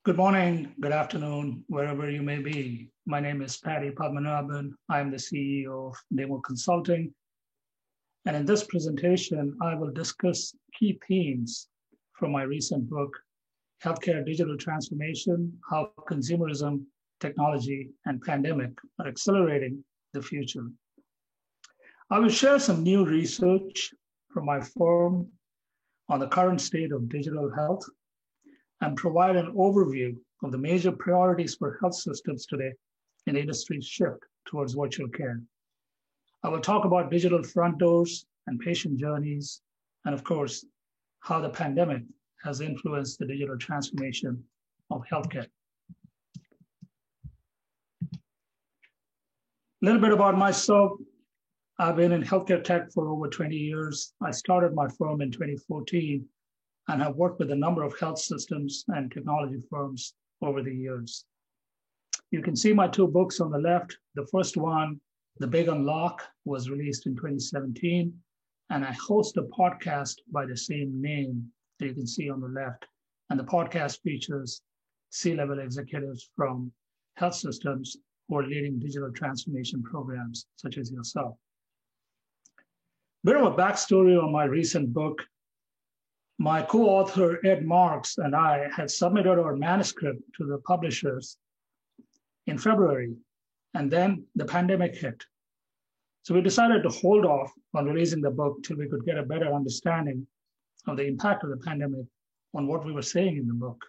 Good morning, good afternoon, wherever you may be. My name is Patty Padmanabhan. I am the CEO of Demo Consulting. And in this presentation, I will discuss key themes from my recent book, Healthcare Digital Transformation, How Consumerism, Technology, and Pandemic are Accelerating the Future. I will share some new research from my firm on the current state of digital health and provide an overview of the major priorities for health systems today in the industry's shift towards virtual care. I will talk about digital front doors and patient journeys, and of course, how the pandemic has influenced the digital transformation of healthcare. A little bit about myself. I've been in healthcare tech for over 20 years. I started my firm in 2014 and have worked with a number of health systems and technology firms over the years. You can see my two books on the left. The first one, The Big Unlock, was released in 2017, and I host a podcast by the same name that you can see on the left. And the podcast features C-level executives from health systems who are leading digital transformation programs, such as yourself. Bit of a backstory on my recent book. My co-author, Ed Marks, and I had submitted our manuscript to the publishers in February, and then the pandemic hit. So we decided to hold off on releasing the book till we could get a better understanding of the impact of the pandemic on what we were saying in the book.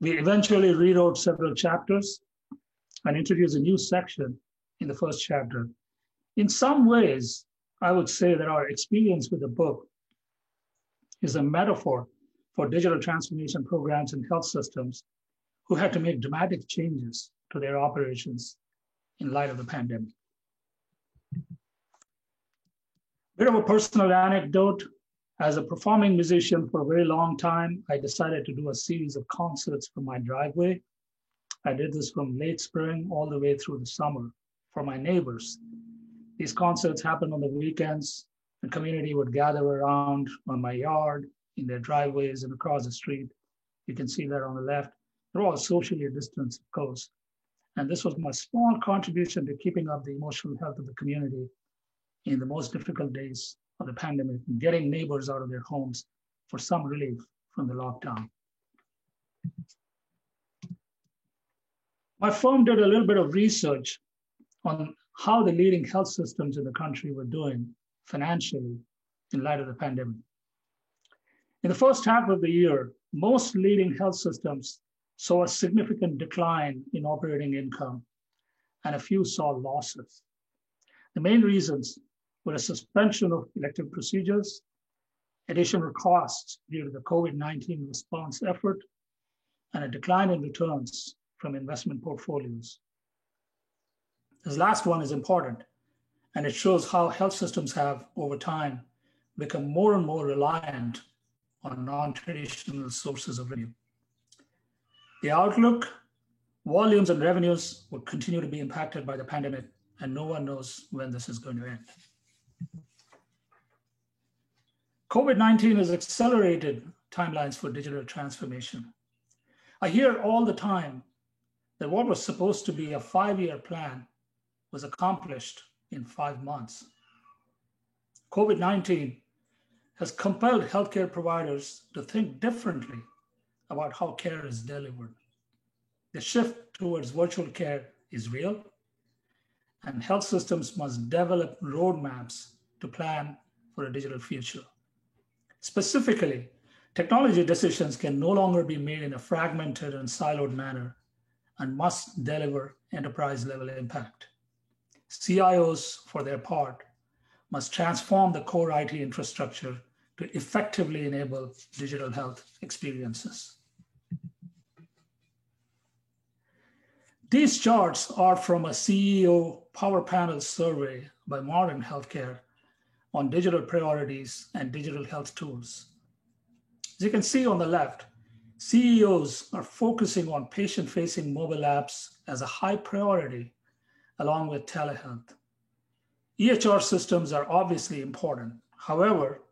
We eventually rewrote several chapters and introduced a new section in the first chapter. In some ways, I would say that our experience with the book is a metaphor for digital transformation programs in health systems who had to make dramatic changes to their operations in light of the pandemic. Bit of a personal anecdote. As a performing musician for a very long time, I decided to do a series of concerts from my driveway. I did this from late spring all the way through the summer for my neighbors. These concerts happened on the weekends. The community would gather around on my yard, in their driveways, and across the street. You can see that on the left. They're all socially distanced, of course. And this was my small contribution to keeping up the emotional health of the community in the most difficult days of the pandemic, and getting neighbors out of their homes for some relief from the lockdown. My firm did a little bit of research on how the leading health systems in the country were doing financially in light of the pandemic. In the first half of the year, most leading health systems saw a significant decline in operating income, and a few saw losses. The main reasons were a suspension of elective procedures, additional costs due to the COVID-19 response effort, and a decline in returns from investment portfolios. This last one is important, and it shows how health systems have, over time, become more and more reliant on non-traditional sources of revenue. The outlook, volumes and revenues will continue to be impacted by the pandemic, and no one knows when this is going to end. COVID-19 has accelerated timelines for digital transformation. I hear all the time that what was supposed to be a 5-year plan was accomplished in 5 months. COVID-19 has compelled healthcare providers to think differently about how care is delivered. The shift towards virtual care is real, and health systems must develop roadmaps to plan for a digital future. Specifically, technology decisions can no longer be made in a fragmented and siloed manner and must deliver enterprise-level impact. CIOs, for their part, must transform the core IT infrastructure to effectively enable digital health experiences. These charts are from a CEO Power Panel survey by Modern Healthcare on digital priorities and digital health tools. As you can see on the left, CEOs are focusing on patient-facing mobile apps as a high priority, along with telehealth. EHR systems are obviously important. However,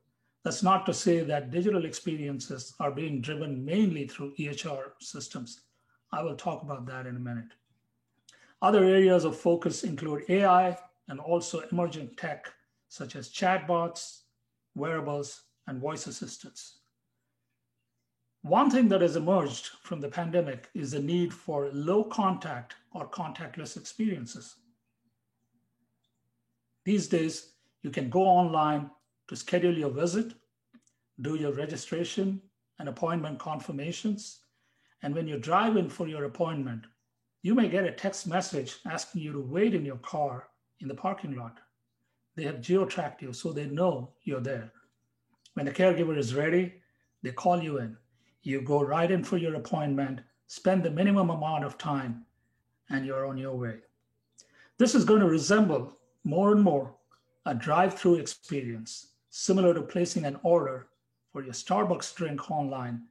That's not to say that digital experiences are being driven mainly through EHR systems. I will talk about that in a minute. Other areas of focus include AI and also emerging tech, such as chatbots, wearables, and voice assistants. One thing that has emerged from the pandemic is the need for low contact or contactless experiences. These days, you can go online to schedule your visit, do your registration and appointment confirmations. And when you drive in for your appointment, you may get a text message asking you to wait in your car in the parking lot. They have geo-tracked you so they know you're there. When the caregiver is ready, they call you in. You go right in for your appointment, spend the minimum amount of time, and you're on your way. This is going to resemble more and more a drive-through experience, similar to placing an order for your Starbucks drink online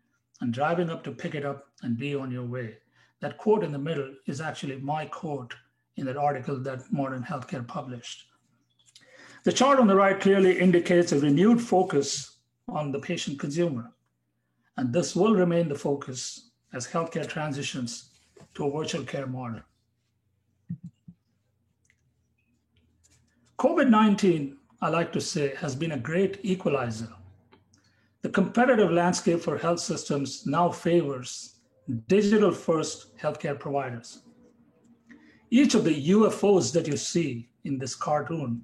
and driving up to pick it up and be on your way. That quote in the middle is actually my quote in that article that Modern Healthcare published. The chart on the right clearly indicates a renewed focus on the patient consumer. And this will remain the focus as healthcare transitions to a virtual care model. COVID-19, I like to say, has been a great equalizer. The competitive landscape for health systems now favors digital-first healthcare providers. Each of the UFOs that you see in this cartoon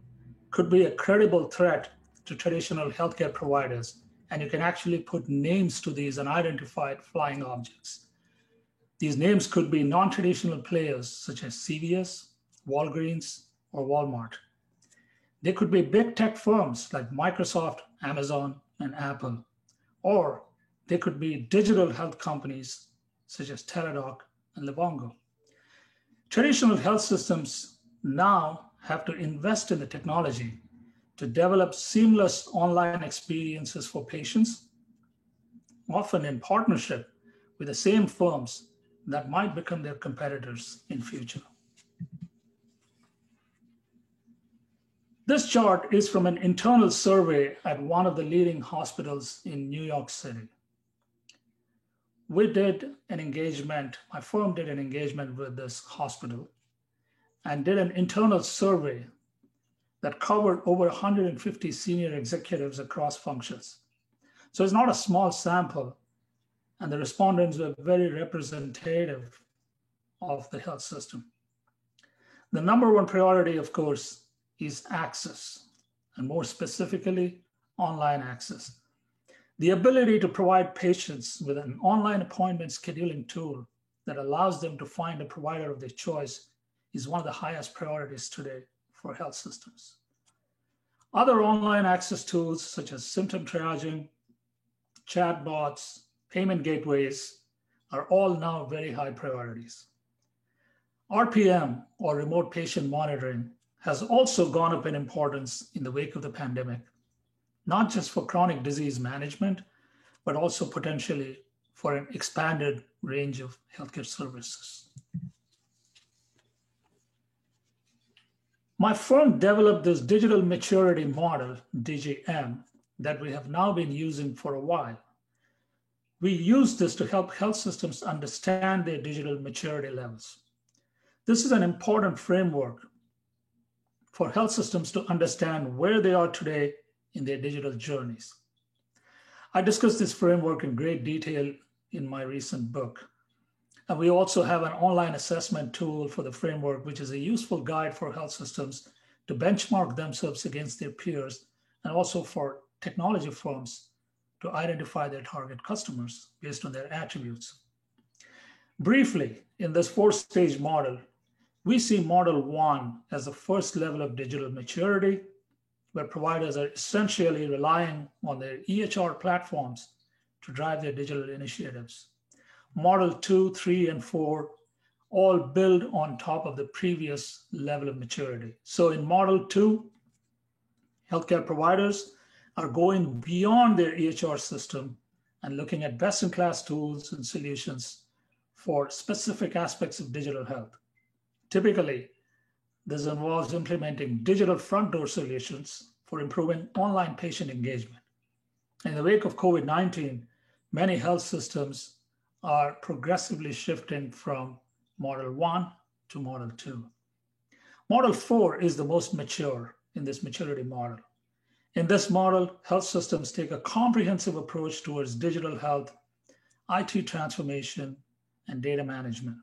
could be a credible threat to traditional healthcare providers, and you can actually put names to these unidentified flying objects. These names could be non-traditional players such as CVS, Walgreens, or Walmart. They could be big tech firms like Microsoft, Amazon, and Apple, or they could be digital health companies such as Teladoc and Livongo. Traditional health systems now have to invest in the technology to develop seamless online experiences for patients, often in partnership with the same firms that might become their competitors in future. This chart is from an internal survey at one of the leading hospitals in New York City. We did an engagement, my firm did an engagement with this hospital and did an internal survey that covered over 150 senior executives across functions. So it's not a small sample, and the respondents were very representative of the health system. The number one priority, of course, is access, and more specifically, online access. The ability to provide patients with an online appointment scheduling tool that allows them to find a provider of their choice is one of the highest priorities today for health systems. Other online access tools such as symptom triaging, chatbots, payment gateways are all now very high priorities. RPM, or remote patient monitoring, has also gone up in importance in the wake of the pandemic, not just for chronic disease management, but also potentially for an expanded range of healthcare services. My firm developed this digital maturity model, DGM, that we have now been using for a while. We use this to help health systems understand their digital maturity levels. This is an important framework for health systems to understand where they are today in their digital journeys. I discussed this framework in great detail in my recent book. And we also have an online assessment tool for the framework, which is a useful guide for health systems to benchmark themselves against their peers, and also for technology firms to identify their target customers based on their attributes. Briefly, in this 4-stage model, we see model 1 as the first level of digital maturity, where providers are essentially relying on their EHR platforms to drive their digital initiatives. Model 2, 3, and 4 all build on top of the previous level of maturity. So in model 2, healthcare providers are going beyond their EHR system and looking at best-in-class tools and solutions for specific aspects of digital health. Typically, this involves implementing digital front door solutions for improving online patient engagement. In the wake of COVID-19, many health systems are progressively shifting from Model 1 to Model 2. Model 4 is the most mature in this maturity model. In this model, health systems take a comprehensive approach towards digital health, IT transformation, and data management.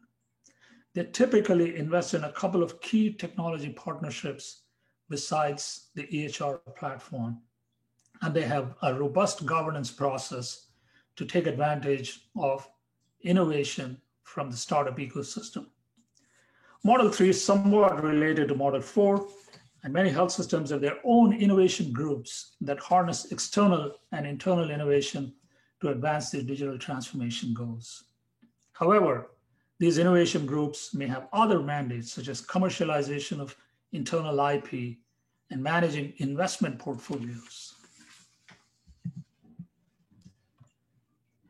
They typically invest in a couple of key technology partnerships besides the EHR platform, and they have a robust governance process to take advantage of innovation from the startup ecosystem. Model 3 is somewhat related to Model 4, and many health systems have their own innovation groups that harness external and internal innovation to advance their digital transformation goals. However, these innovation groups may have other mandates, such as commercialization of internal IP and managing investment portfolios.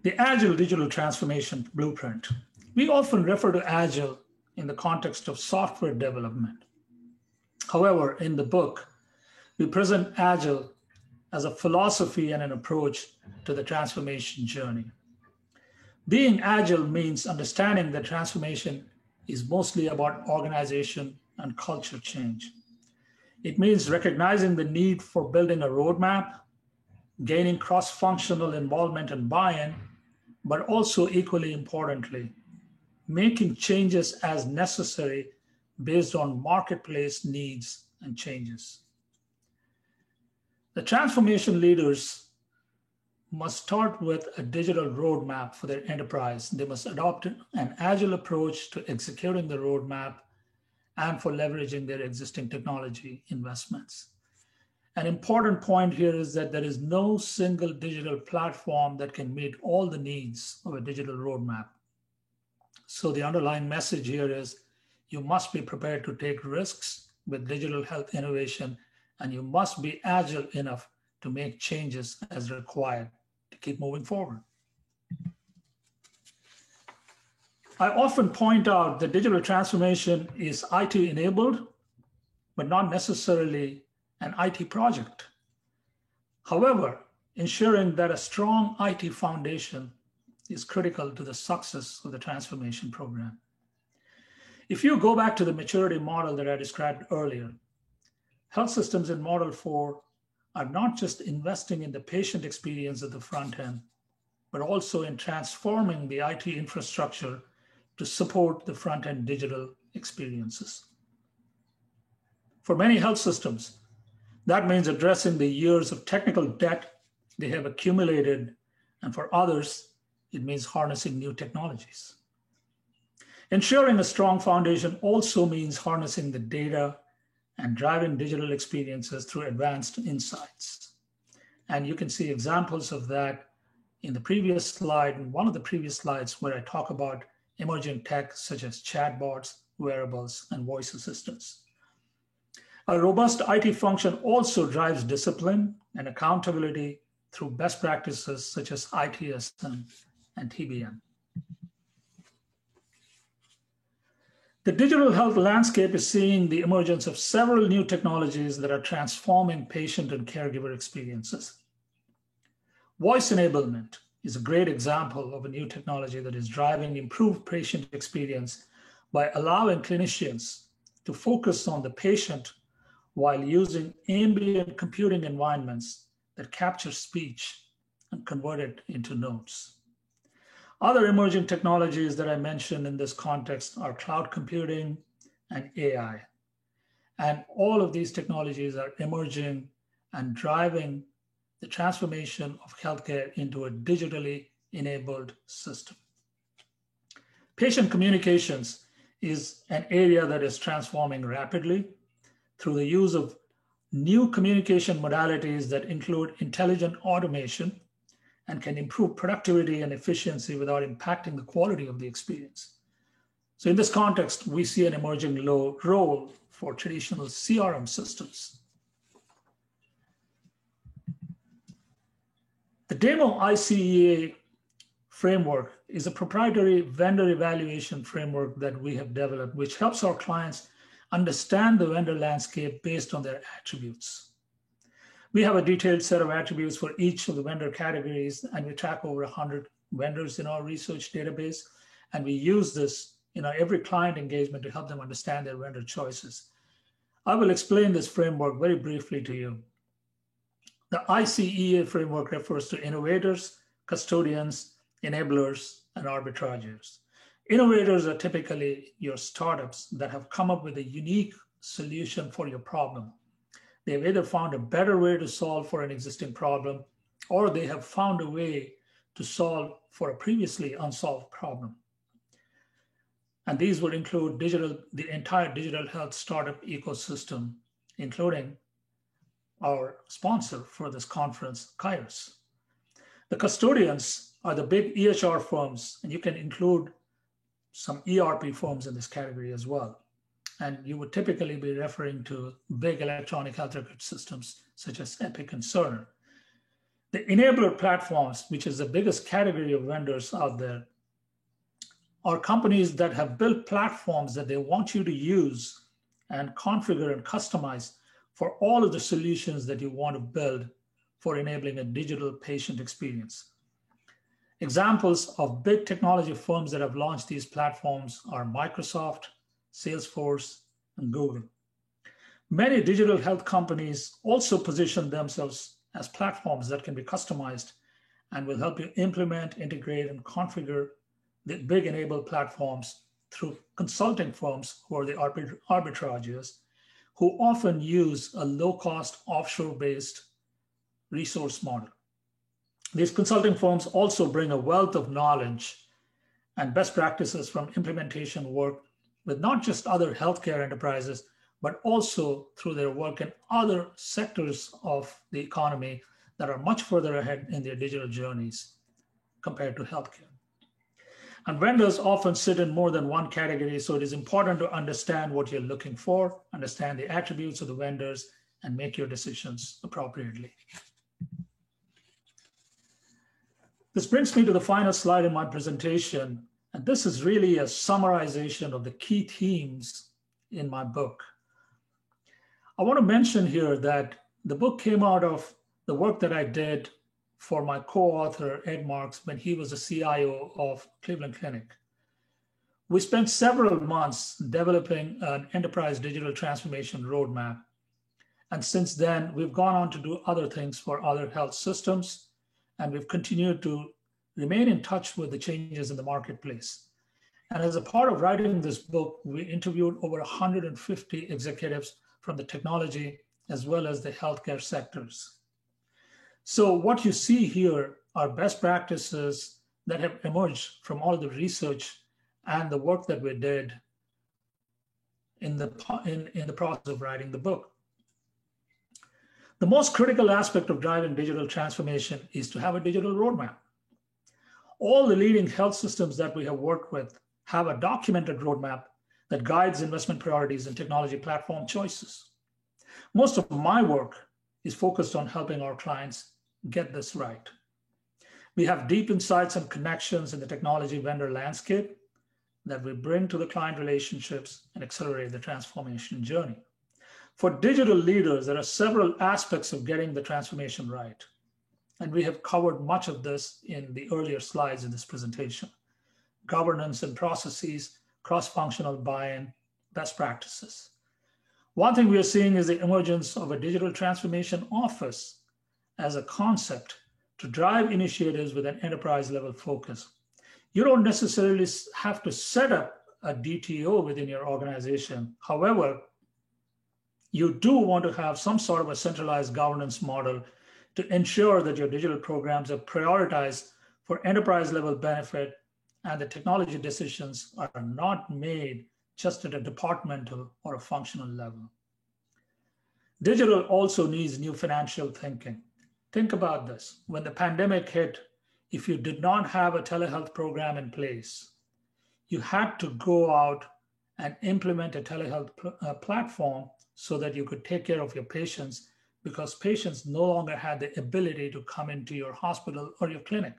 The Agile Digital Transformation Blueprint. We often refer to Agile in the context of software development. However, in the book, we present Agile as a philosophy and an approach to the transformation journey. Being agile means understanding that transformation is mostly about organization and culture change. It means recognizing the need for building a roadmap, gaining cross-functional involvement and buy-in, but also equally importantly, making changes as necessary based on marketplace needs and changes. The transformation leaders must start with a digital roadmap for their enterprise. They must adopt an agile approach to executing the roadmap and for leveraging their existing technology investments. An important point here is that there is no single digital platform that can meet all the needs of a digital roadmap. So the underlying message here is you must be prepared to take risks with digital health innovation, and you must be agile enough to make changes as required to keep moving forward. I often point out that digital transformation is IT enabled, but not necessarily an IT project. However, ensuring that a strong IT foundation is critical to the success of the transformation program. If you go back to the maturity model that I described earlier, health systems in Model 4 are not just investing in the patient experience at the front end, but also in transforming the IT infrastructure to support the front end digital experiences. For many health systems, that means addressing the years of technical debt they have accumulated, and for others, it means harnessing new technologies. Ensuring a strong foundation also means harnessing the data and driving digital experiences through advanced insights. And you can see examples of that in the previous slide, in one of the previous slides where I talk about emerging tech such as chatbots, wearables, and voice assistants. A robust IT function also drives discipline and accountability through best practices such as ITSM and TBM. The digital health landscape is seeing the emergence of several new technologies that are transforming patient and caregiver experiences. Voice enablement is a great example of a new technology that is driving improved patient experience by allowing clinicians to focus on the patient while using ambient computing environments that capture speech and convert it into notes. Other emerging technologies that I mentioned in this context are cloud computing and AI. And all of these technologies are emerging and driving the transformation of healthcare into a digitally enabled system. Patient communications is an area that is transforming rapidly through the use of new communication modalities that include intelligent automation and can improve productivity and efficiency without impacting the quality of the experience. So in this context, we see an emerging role for traditional CRM systems. The DAMO ICEA framework is a proprietary vendor evaluation framework that we have developed, which helps our clients understand the vendor landscape based on their attributes. We have a detailed set of attributes for each of the vendor categories, and we track over 100 vendors in our research database. And we use this in our every client engagement to help them understand their vendor choices. I will explain this framework very briefly to you. The ICEA framework refers to innovators, custodians, enablers, and arbitrageurs. Innovators are typically your startups that have come up with a unique solution for your problem. They've either found a better way to solve for an existing problem, or they have found a way to solve for a previously unsolved problem. And these would include the entire digital health startup ecosystem, including our sponsor for this conference, Kairos. The custodians are the big EHR firms, and you can include some ERP firms in this category as well. And you would typically be referring to big electronic health record systems such as Epic and Cerner. The enabler platforms, which is the biggest category of vendors out there, are companies that have built platforms that they want you to use and configure and customize for all of the solutions that you want to build for enabling a digital patient experience. Examples of big technology firms that have launched these platforms are Microsoft, Salesforce, and Google. Many digital health companies also position themselves as platforms that can be customized and will help you implement, integrate, and configure the big enabled platforms through consulting firms who are the arbitrageurs, who often use a low-cost offshore-based resource model. These consulting firms also bring a wealth of knowledge and best practices from implementation work with not just other healthcare enterprises, but also through their work in other sectors of the economy that are much further ahead in their digital journeys compared to healthcare. And vendors often sit in more than one category, so it is important to understand what you're looking for, understand the attributes of the vendors, and make your decisions appropriately. This brings me to the final slide in my presentation, and this is really a summarization of the key themes in my book. I want to mention here that the book came out of the work that I did for my co-author, Ed Marks, when he was the CIO of Cleveland Clinic. We spent several months developing an enterprise digital transformation roadmap. And since then, we've gone on to do other things for other health systems, and we've continued to remain in touch with the changes in the marketplace. And as a part of writing this book, we interviewed over 150 executives from the technology as well as the healthcare sectors. So what you see here are best practices that have emerged from all the research and the work that we did in the process of writing the book. The most critical aspect of driving digital transformation is to have a digital roadmap. All the leading health systems that we have worked with have a documented roadmap that guides investment priorities and technology platform choices. Most of my work is focused on helping our clients get this right. We have deep insights and connections in the technology vendor landscape that we bring to the client relationships and accelerate the transformation journey. For digital leaders, there are several aspects of getting the transformation right. And we have covered much of this in the earlier slides in this presentation. Governance and processes, cross-functional buy-in, best practices. One thing we are seeing is the emergence of a digital transformation office as a concept to drive initiatives with an enterprise level focus. You don't necessarily have to set up a DTO within your organization. However, you do want to have some sort of a centralized governance model to ensure that your digital programs are prioritized for enterprise level benefit and the technology decisions are not made just at a departmental or a functional level. Digital also needs new financial thinking. Think about this. When the pandemic hit, if you did not have a telehealth program in place, you had to go out and implement a telehealth platform so that you could take care of your patients, because patients no longer had the ability to come into your hospital or your clinic.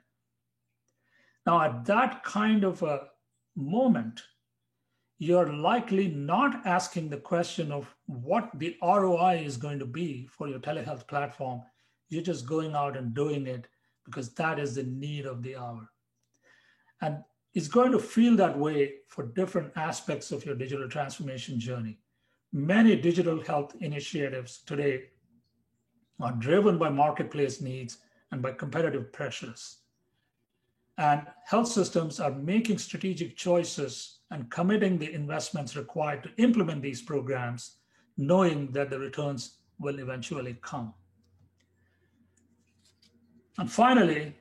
Now, at that kind of a moment, you're likely not asking the question of what the ROI is going to be for your telehealth platform. You're just going out and doing it because that is the need of the hour. And it's going to feel that way for different aspects of your digital transformation journey. Many digital health initiatives today are driven by marketplace needs and by competitive pressures. And health systems are making strategic choices and committing the investments required to implement these programs, knowing that the returns will eventually come. And finally,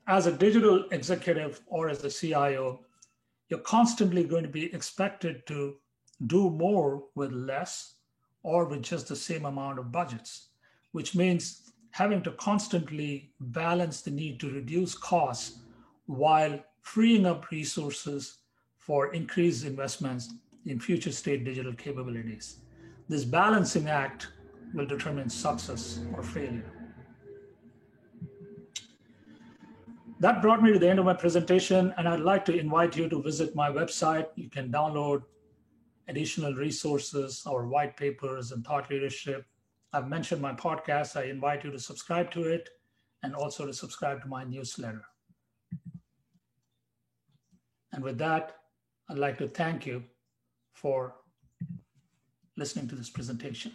as a digital executive or as a CIO, you're constantly going to be expected to do more with less or with just the same amount of budgets, which means having to constantly balance the need to reduce costs while freeing up resources for increased investments in future state digital capabilities. This balancing act will determine success or failure. That brought me to the end of my presentation, and I'd like to invite you to visit my website. You can download additional resources, our white papers and thought leadership. I've mentioned my podcast. I invite you to subscribe to it and also to subscribe to my newsletter. And with that, I'd like to thank you for listening to this presentation.